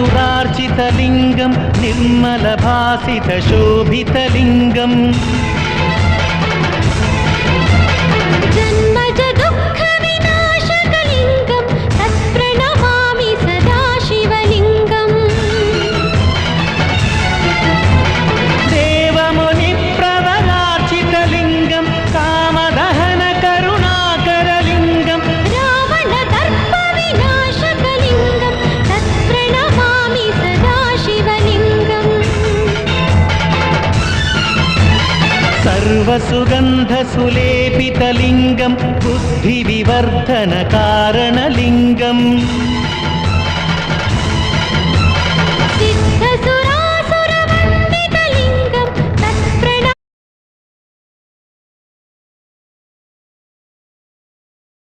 सुरार्चितलिङ्गं निर्मलभासितशोभितलिङ्गम् जन्मजदुःखविनाशकलिङ्गं तत्प्रणमामि सदा शिवलिङ्गम् देवमुनिप्रवरार्चितलिङ्गं कामदहनकरुणाकरलिङ्गं रावणदर्पविनाशकलिङ्गं तत्प्रणमामि सदा शिवलिङ्गम् सर्वसुगन्धसुलेपितलिङ्गं बुद्धिविवर्धनकारणलिङ्गम्